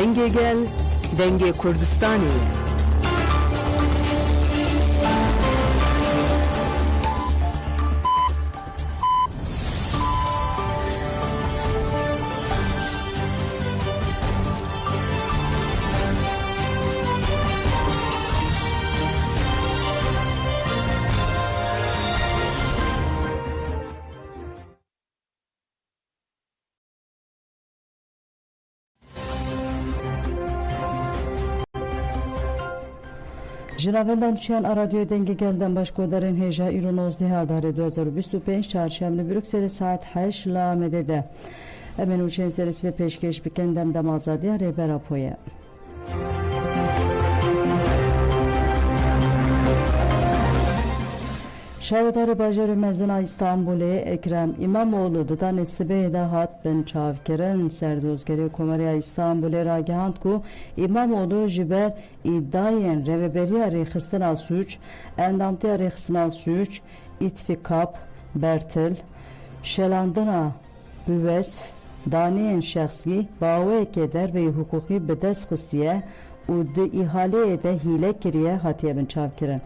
Denge gel, Denge Kurdistani. Jinavendan çiyan radyo denge gelden başkodarın heja İro 19 Hadar 2025 çarşamba Brüksel saat 8 lamedede. Emen uçen serisi ve peşkeş bikendem dem azadiya rebera poya. Şavetar Bajarı Mezina İstanbul'e Ekrem İmamoğlu da nesibe da hat ben çavkeren serdozgeri komariya İstanbul'e ragahant ku İmamoğlu jiber iddiayen reveberiya rexistina suç endamtiya rexistina suç itfikap bertil şelandına büvesf daniyen şahsi bawe keder ve hukuki bedes xistiye u de ihale de hile kiriye hatiye bin çavkirin.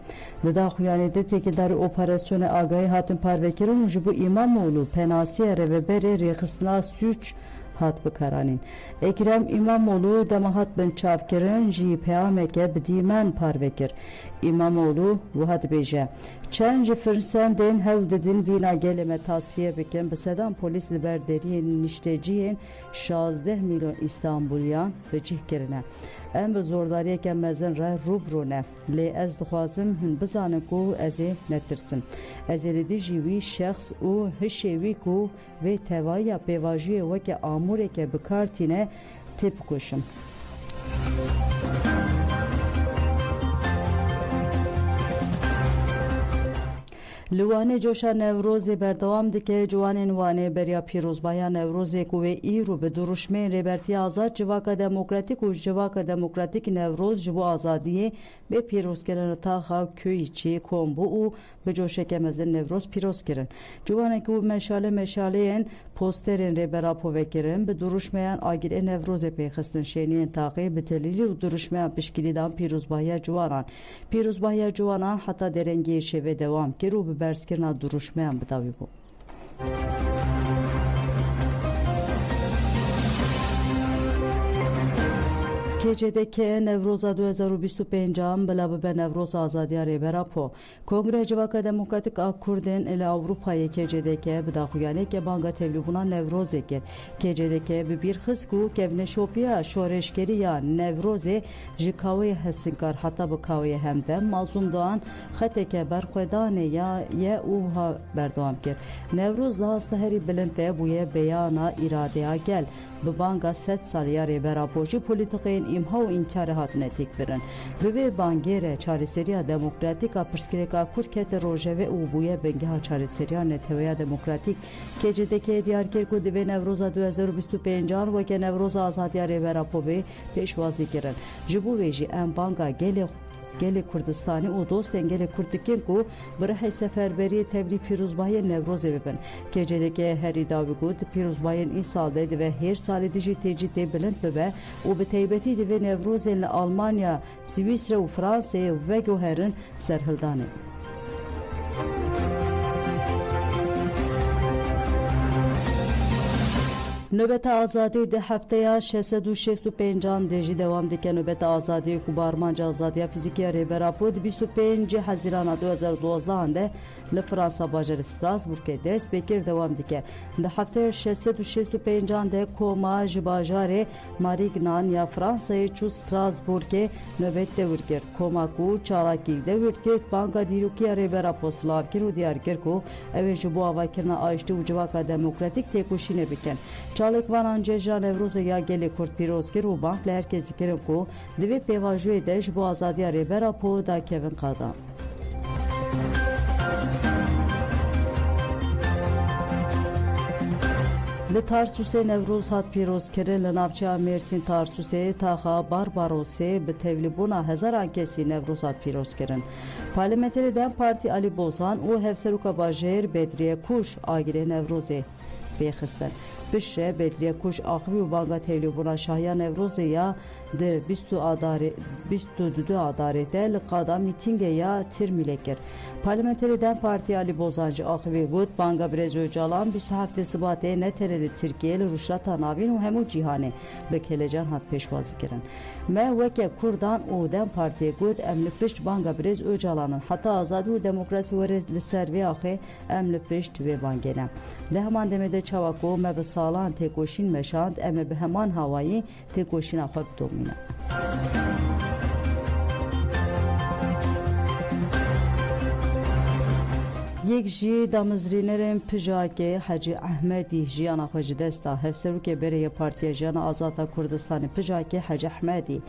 Nida xuyanede tekildari operasyonu agayı hatin parvekirin bu İmamoğlu penasiye reveberi rexistina suç hat bikaranin. Ekrem İmamoğlu demahat bin çavkirin ji peyameke bdimen parvekir. İmamoğlu vuhat beje. Çen ji firsenden hevdedin vina geleme tasfiye bikin bisedan polis liberderiyen nişteciyen 16 milyon İstanbulyan becih kirine. Em bi zordariye ke mezin re rubrone li ez dixwazim hin bizanin ku ez ê netirsim. Ez ê li dijî wî şexs û hişê wî ku vê tevaya pêvajiyê weke amûreke bikartîne tê bikuşim. Liwane coşa Nevrozê berdewam dike ciwanên Wanê beriya pîrozbaya Nevrozê ku wê îro bi duruşmeyên rêbertiya azad Civaka Demokratîk û Civaka Demokratîk Nevroz ji bo azadiyê bê pîrozkirina taxa Köyîçê Kombo û bi coşeke mezin Nevroz pîroz kirin. Ciwanekî û meşaleyên posterên rêbera povekirin bi duruşmeyan agirê Nevrozê pêxistin şeniyên taxê bi telîlî û duruşmeyan piştgirîdan pîrozbahiya ciwanan. Pîrozbahiya ciwanan heta derengiyê şevê dewam kir û bi berskirina duruşmeyan bidawî bû. KCDK Nevroza 2025 bela be Nevroz azadiya rêbera po. Kongre Civaka Demokratîk a Kurdên li Avrupayê KCDK bi daxuyaneke banga tevlîbûna Nevrozê kir. KCDK bi bîr xist ku kevneşopiya şoreşgeriya Nevrozê ji kawê hesinkar heta bi kawê hemdem Mazlûm Doğan xeteke berxwedanê ye û ha berdewam kir. Nevroz lasta herî bilind te bûye beyana îradeya gel. Bi banga 7 saliya rêbera po jî polîtikeyên imha û înkarê hatine têkbirin. Bi vê bangê re çareseriya demokratîk a pirsgirêka Kurd kete rojeve û bûye bengeha çareseriya Netewaya Demokratîk. KCDK diyar kir ku divê Nevroza 2025 weke Nevroza azadiya rêbera po bê pêşwazî kirin. Ji bo wê jî em banga gelê Kurdistanî û dostên gelê Kurd dikin ku bi rihê seferberiyê tevlî pîrozbahiyê Nevrozê bibin. KCDK herî dawî got pîrozbahiyên îsal de divê her salê de jî têcî tê bilind bibe û bi taybetî divê Nevrozên li Almanya, Swîsre û Fransayê veguherin serhildanê. Nöbeta azadî di hefteya 665 de jî dewam dike nöbeta azadî ku barmanca azadiya fîzîkiya rêbera po di 25 Hezîrana 2012 de li Fransa bajarê Strasbourgê dest pêkir dewam dike. Di hefteya 665 de koma ji bajarê Marignan ya Fransayê çû Strasbourgê nöbet devir girt. Koma ku çalakî devir girt banka dîrokiya rêbera po silav kir û diyar kir ku ew ê ji bo avakirina aştî û Civaka Demokratîk têkoşînê bikin. Çalekvanan cejra Nevrozê ya gelê Kurd pîroz kir û bank li herkesî kirin ku divê pêvajiyê de ji bo azadiya rêbera po da kevin qadan. Li Tarsusê Nevroz hat pîroz kirin li navçeya Mêrsîn Tarsusê taxa Barbarosê bi tevlîbûna hezaran kesî Nevroz hat pîroz kirin. Parlamenterê Dem Partî Ali Bozan û Hevserûka Bajêr Bedriye Kuş agirê Nevrozê بخستن بشه بدری کوش آخوی و بانگا تلیبونا شاهیان نوروز یا ده 22 آداره ده لقادا میتینگ یا ترمیله کر پارلمانتری دن پارتی علی بوزانج آخوی بود بانگا برزو جالان 27 سباته نتره ترکیه لروشلات ناوین و همو جیهانه بکلجان هات پیشوازی کرن ما وکه کردان او دن پارتی گود امل پشت بانگا برز او جالانن حتی آزادی و دموکراسی و رز لسروی آخه امل پشت و بانگنه لهمان دمده چواکو ما به سالان تکوشین مشاند اما به همان هوایی تکوشین آخه بدومینه یک جی دامزرینرم پژاگه حاجی احمدی جیانا خوش دستا هفسرو که بره پارتی جیانا آزادا کردستان پژاگه حاجی احمدی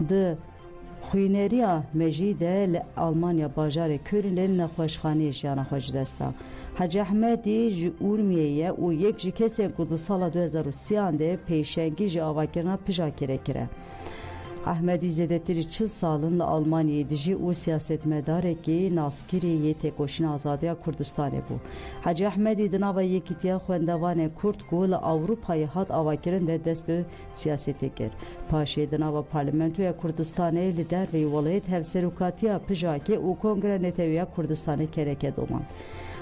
ده خوینریا مجیده لآلمانیا باجار کرلن نخوشخانه جیانا خوش دستا حاجی احمدی جی اورمیه و یک جی کسی کد سال 2030 پیشنگی جی آواکرنا پژاگه کره احمدی زدتری 40 سالın Almanya'yı dici o siyasetmedar ki naskiri tekoşin azadiya Kurdistan'ı bu. Hacı Ahmedi dınava yekitiya xwendevan Kurd ku li Avrupa'yı hat avakirin de dest bi siyasete kir. Paşê dınava parlamentoya Kurdistan'ı li derve walayet hevserukatiya pijake û kongre neteviya Kurdistan'ı kereke doman.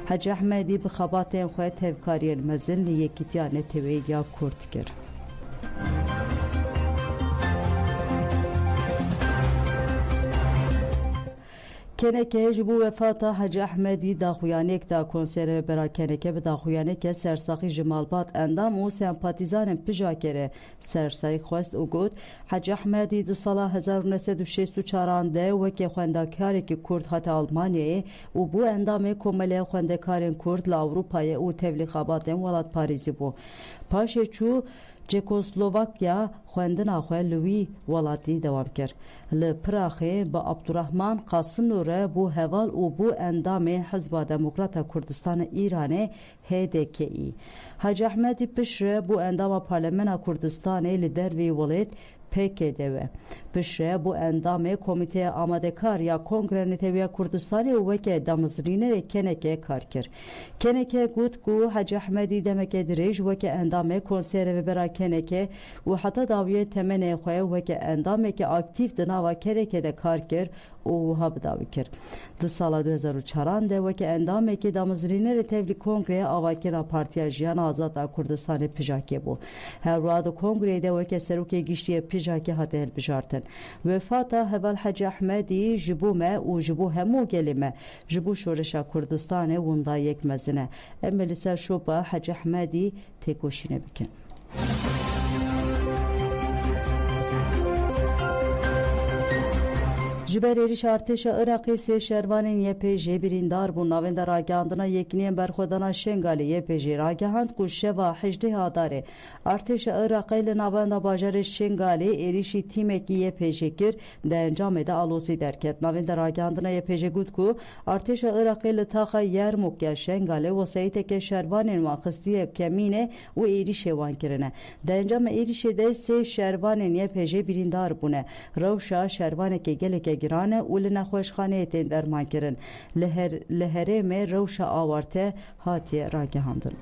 Hacı Ahmedi bi xabatên xwe tevkariyên mezin li yekitiya neteviya Kurd kir. کنکه جبو وفات حاج احمدی داخویانک دا کنسر برا کنکه به داخویانک سرساقی جمالبات اندام و سمپاتیزان پژاکره سرسری خواست او گود حاج احمدی د سال 1964 ده وکه خواندکاری که کرد هات آلمانیه و بو اندام کومله خواندکارن کرد ل اروپای او تبلیغاتن ولات پاریزی بو پاشه چو چکسلواکیا خواندن آخواه لوی ولاتی دوام کرد. لپراخه با عبدالرحمن قاسم نوره بو هوال و بو اندام حزب دموکرات کردستان ایرانه HDKI. حاج احمدی پشره بو اندام پارلمان کردستان لیدر وی ولایت PKDV. پشره بو اندام کمیته آماده کار یا کنگره نتویا کردستانی و وکه دامزرینه کنکه کار کرد. کنکه گود کو حاج احمدی دمکه دریج وکه اندام کنسره و برا کنکه و حتی داویه تمنه خواه وکه اندامه که اکتیف دناوا کنکه ده کار کرد او ها بداوی کرد. ده سال 2004 ده وکه اندامه که دامزرینه تبلی کنگره آواکینا پارتیا جیان آزاد کردستان پژاکه بو. هر رواد کنگره ده وکه سروک گشتی پژاکه هاته هل بجارتن. وفات هوال حاج احمدی جبو ما و جبو همو گلمه جبو شورشا کردستان وندا یک مزنه. اما لسر شوبا حاج احمدی تکوشینه بکن. جبر ایریش ارتش عراقی سه شهروانین YPJ بریندار بو ناوند راگاندنا یکنین برخودانا شنگالی YPJ راگاند کو شوا 18 آداره ارتش عراقی لناوند باجر شنگالی ایریشی تیمکی YPJ کر ده انجام ده آلوزی درکت ناوند راگاندنا YPJ گود کو ارتش عراقی لتاخا یرموک شنگالی وسایت که شهروانین واخستی کمینه و ایریش وان کرنه ده انجام ایریش ده سه شهروانین YPJ بریندار بونه روشا شهروان که گلک گرانه و لنخوشخانه تین درمان کرن لهره می روش آورته هاتی راگهاندن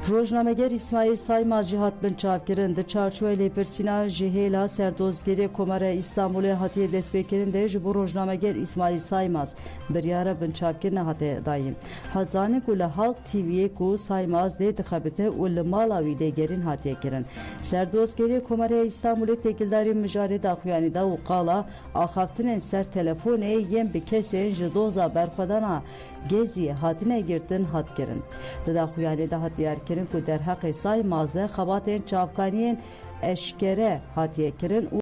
روزنامه‌گر اسماعیل سایماز جهات بن چاوکرین ده چارچوبه لیپرسینا جهیلا سردوزگیری کمره استانبول هاتی دست بکرین ده جبو روزنامه‌گر اسماعیل سایماز بریاره بن چاوکرین هاتی دایم حضانی کل halk TV'ye کو سایماز ده تخبته و لمالاوی ده گرین هاتی کرن سردوزگیری کمره استانبول تکیلداری مجاری داخویانی ده و قالا آخافتن سر تلفونه یم بکسین جدوزا برخودانا گزی هاتینه گرتن هات کرن داخویانی ده هاتیار کرن کو در حق سایماز خباتین چاوکانین اشکره هاتیه کرن